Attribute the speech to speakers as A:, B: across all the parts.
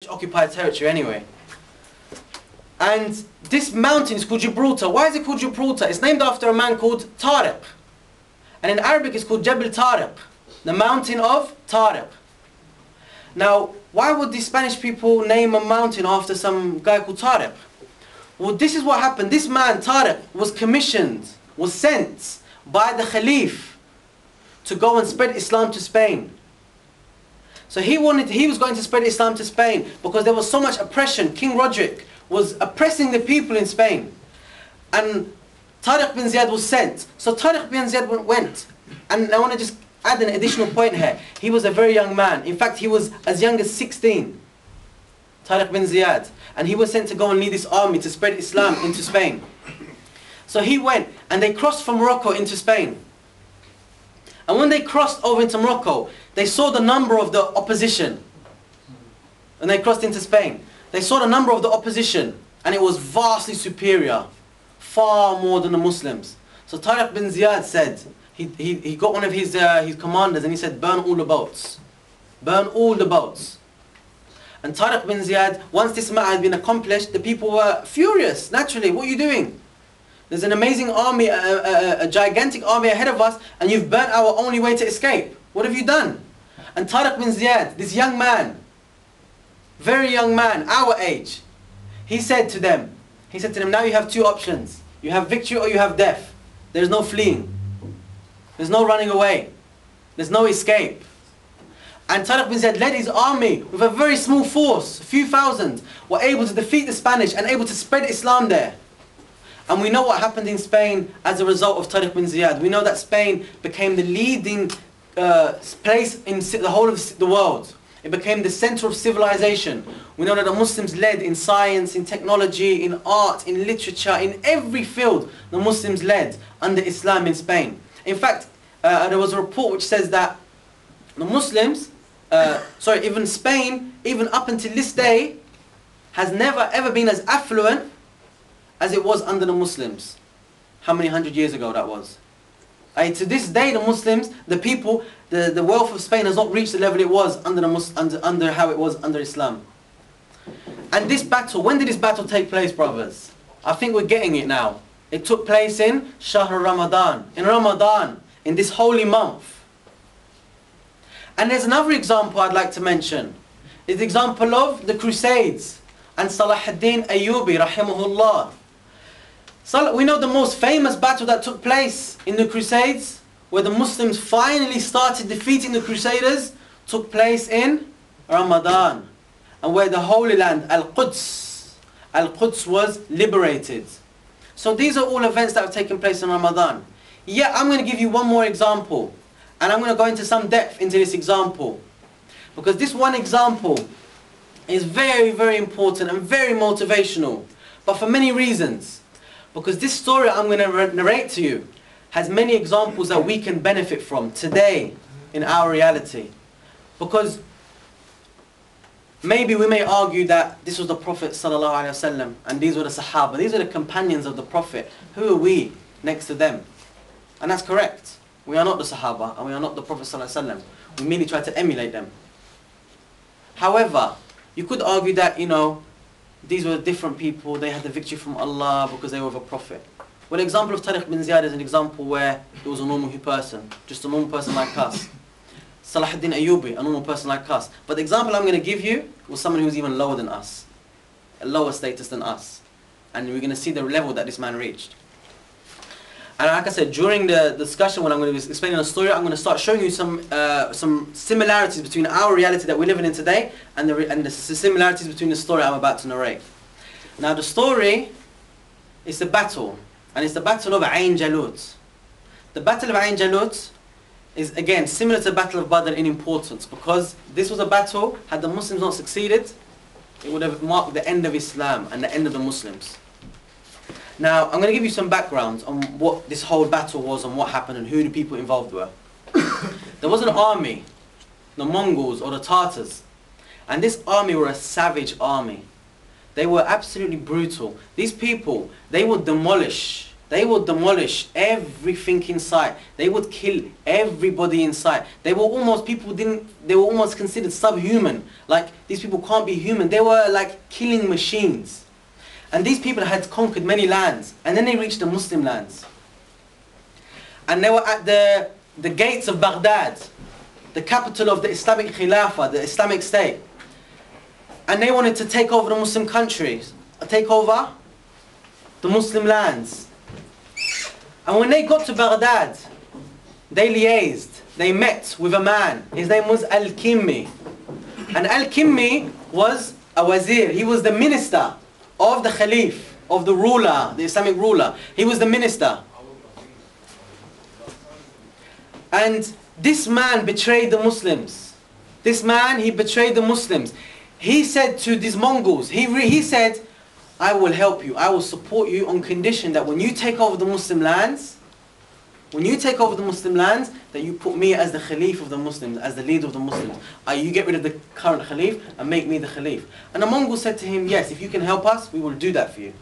A: occupied territory anyway. And this mountain is called Gibraltar. Why is it called Gibraltar? It's named after a man called Tariq. And in Arabic it's called Jabal Tariq, the mountain of Tariq. Now, why would the Spanish people name a mountain after some guy called Tariq? Well, this is what happened. This man, Tariq, was commissioned, was sent by the Khalif to go and spread Islam to Spain. So he was going to spread Islam to Spain because there was so much oppression. King Roderick was oppressing the people in Spain. And Tariq bin Ziyad was sent. So Tariq bin Ziyad went. And I want to just add an additional point here. He was a very young man. In fact, he was as young as 16. Tariq bin Ziyad. And he was sent to go and lead this army to spread Islam into Spain. So he went and they crossed from Morocco into Spain. And when they crossed over into Morocco, they saw the number of the opposition. And they crossed into Spain. They saw the number of the opposition. And it was vastly superior. Far more than the Muslims. So Tariq bin Ziyad said, he got one of his commanders and he said, burn all the boats. Burn all the boats. And Tariq bin Ziyad, once this matter had been accomplished, the people were furious. Naturally, what are you doing? There's an amazing army, a gigantic army ahead of us, and you've burnt our only way to escape. What have you done? And Tariq bin Ziyad, this young man, very young man, our age, he said to them, now you have two options. You have victory or you have death. There's no fleeing. There's no running away. There's no escape. And Tariq bin Ziyad led his army with a very small force, a few thousand, were able to defeat the Spanish and able to spread Islam there. And we know what happened in Spain as a result of Tariq bin Ziyad. We know that Spain became the leading place in the whole of the world. It became the center of civilization. We know that the Muslims led in science, in technology, in art, in literature, in every field the Muslims led under Islam in Spain. In fact, there was a report which says that the Muslims, even Spain, even up until this day, has never ever been as affluent as it was under the Muslims. How many hundred years ago that was? To this day, the Muslims, the people, the wealth of Spain has not reached the level it was under how it was under Islam. And this battle, when did this battle take place, brothers? I think we're getting it now. It took place in Shahr Ramadan, in Ramadan, in this holy month. And there's another example I'd like to mention. It's the example of the Crusades and Salah ad-Din Ayyubi, rahimahullah. We know the most famous battle that took place in the Crusades, where the Muslims finally started defeating the Crusaders, took place in Ramadan. And where the Holy Land, Al-Quds was liberated. So these are all events that have taken place in Ramadan. Yeah, I'm going to give you one more example. And I'm going to go into some depth into this example. Because this one example is very, very important and very motivational. But for many reasons. Because this story I'm going to narrate to you has many examples that we can benefit from today in our reality. Because maybe we may argue that this was the Prophet ﷺ and these were the Sahaba. These are the companions of the Prophet. Who are we next to them? And that's correct. We are not the Sahaba and we are not the Prophet ﷺ. We merely try to emulate them. However, you could argue that, these were different people, they had the victory from Allah because they were of a Prophet. Well, the example of Tariq bin Ziyad is an example where he was a normal person, just a normal person like us. Salah ad-Din Ayyubi, a normal person like us. But the example I'm going to give you was someone who's even lower than us, a lower status than us. And we're going to see the level that this man reached. And like I said, during the discussion when I'm going to be explaining the story, I'm going to start showing you some similarities between our reality that we're living in today and the similarities between the story I'm about to narrate. Now the story is a battle, and it's the battle of Ain Jalut. The battle of Ain Jalut is again similar to the battle of Badr in importance, because this was a battle, had the Muslims not succeeded, it would have marked the end of Islam and the end of the Muslims. Now, I'm going to give you some background on what this whole battle was and what happened and who the people involved were. There was an army, the Mongols or the Tartars, and this army were a savage army. They were absolutely brutal. These people, they would demolish They would demolish everything in sight. They would kill everybody in sight. They were almost considered subhuman. Like, these people can't be human. They were like killing machines. And these people had conquered many lands. And then they reached the Muslim lands. And they were at the gates of Baghdad, the capital of the Islamic Khilafah, the Islamic State. And they wanted to take over the Muslim countries, take over the Muslim lands. And when they got to Baghdad, they liaised, they met with a man. His name was Al-Kimmi. And Al-Kimmi was a wazir. He was the minister of the Khalif, of the ruler, the Islamic ruler. He was the minister. And this man betrayed the Muslims. This man, he betrayed the Muslims. He said to these Mongols, he said, I will help you, I will support you on condition that when you take over the Muslim lands, that you put me as the Khalif of the Muslims, as the leader of the Muslims. You get rid of the current Khalif and make me the Khalif. And the Mongols said to him, yes, if you can help us, we will do that for you.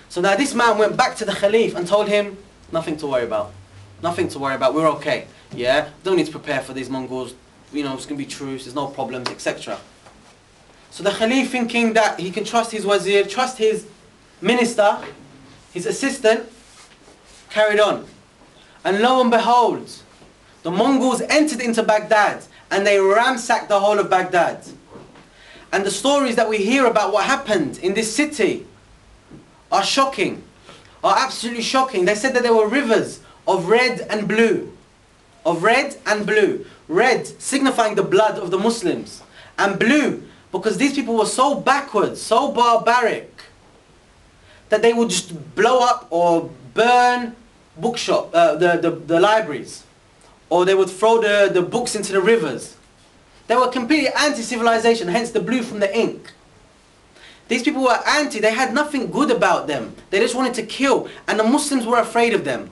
A: So now this man went back to the Khalif and told him, nothing to worry about. Nothing to worry about, we're okay. Yeah, don't need to prepare for these Mongols. You know, it's going to be truce, there's no problems, etc. So the Khalif, thinking that he can trust his wazir, trust his minister, his assistant, carried on. And lo and behold, the Mongols entered into Baghdad and they ransacked the whole of Baghdad. And the stories that we hear about what happened in this city are shocking, are absolutely shocking. They said that there were rivers of red and blue. Of red and blue. Red signifying the blood of the Muslims. And blue because these people were so backwards, so barbaric, that they would just blow up or burn the libraries. Or they would throw the books into the rivers. They were completely anti-civilization, hence the blue from the ink. These people were anti, they had nothing good about them. They just wanted to kill, and the Muslims were afraid of them.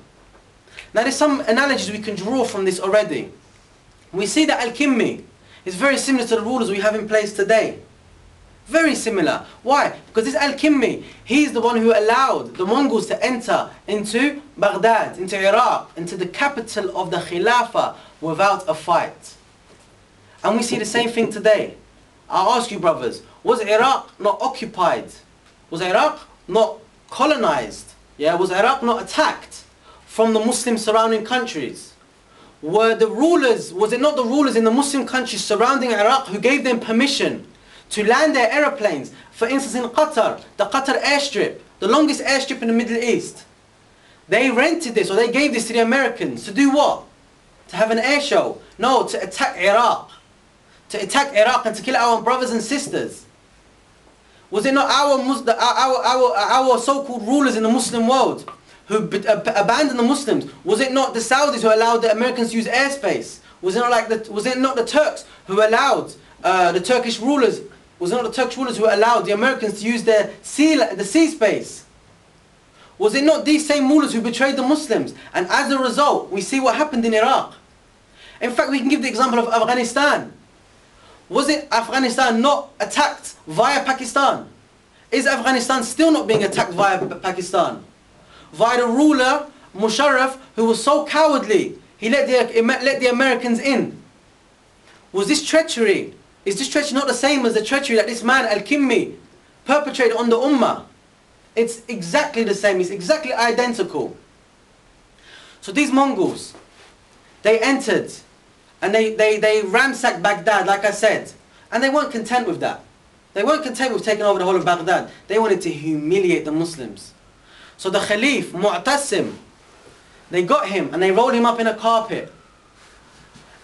A: Now there's some analogies we can draw from this already. We see that Al-Kimmi is very similar to the rulers we have in place today. Very similar. Why? Because this Al-Kimmi, he's the one who allowed the Mongols to enter into Baghdad, into Iraq, into the capital of the Khilafah without a fight. And we see the same thing today. I'll ask you brothers, was Iraq not occupied? Was Iraq not colonized? Yeah, was Iraq not attacked from the Muslim surrounding countries? Was it not the rulers in the Muslim countries surrounding Iraq who gave them permission to land their aeroplanes? For instance, in Qatar, the Qatar airstrip, the longest airstrip in the Middle East. They rented this, or they gave this to the Americans. To do what? To have an air show? No, to attack Iraq. To attack Iraq and to kill our brothers and sisters. Was it not our so-called rulers in the Muslim world who abandoned the Muslims? Was it not the Saudis who allowed the Americans to use airspace? Was it not the Turks who allowed the Turkish rulers? Was it not the Turkish rulers who allowed the Americans to use the sea space? Was it not these same rulers who betrayed the Muslims? And as a result, we see what happened in Iraq. In fact, we can give the example of Afghanistan. Was it Afghanistan not attacked via Pakistan? Is Afghanistan still not being attacked via Pakistan? Via the ruler, Musharraf, who was so cowardly, he let the Americans in. Was this treachery? Is this treachery not the same as the treachery that this man, Al-Kimmi, perpetrated on the Ummah? It's exactly the same, it's exactly identical. So these Mongols, they entered, and they ransacked Baghdad, like I said. And they weren't content with that. They weren't content with taking over the whole of Baghdad. They wanted to humiliate the Muslims. So the Khalif, Mu'tasim, they got him and they rolled him up in a carpet.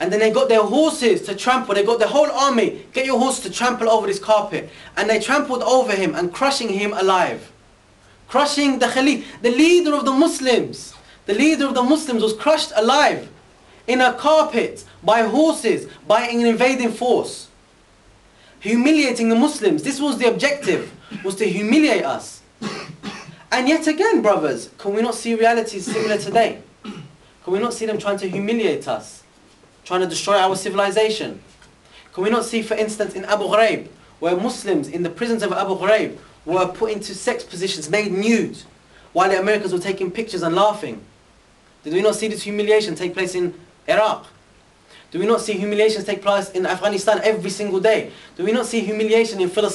A: And then they got their horses to trample. They got the whole army, get your horses to trample over this carpet. And they trampled over him and crushing him alive. Crushing the Khalif, the leader of the Muslims. The leader of the Muslims was crushed alive in a carpet by horses, by an invading force. Humiliating the Muslims. This was the objective, was to humiliate us. And yet again, brothers, can we not see realities similar today? Can we not see them trying to humiliate us? Trying to destroy our civilization? Can we not see, for instance, in Abu Ghraib, where Muslims in the prisons of Abu Ghraib were put into sex positions, made nude, while the Americans were taking pictures and laughing? Did we not see this humiliation take place in Iraq? Do we not see humiliations take place in Afghanistan every single day? Do we not see humiliation in Philistine?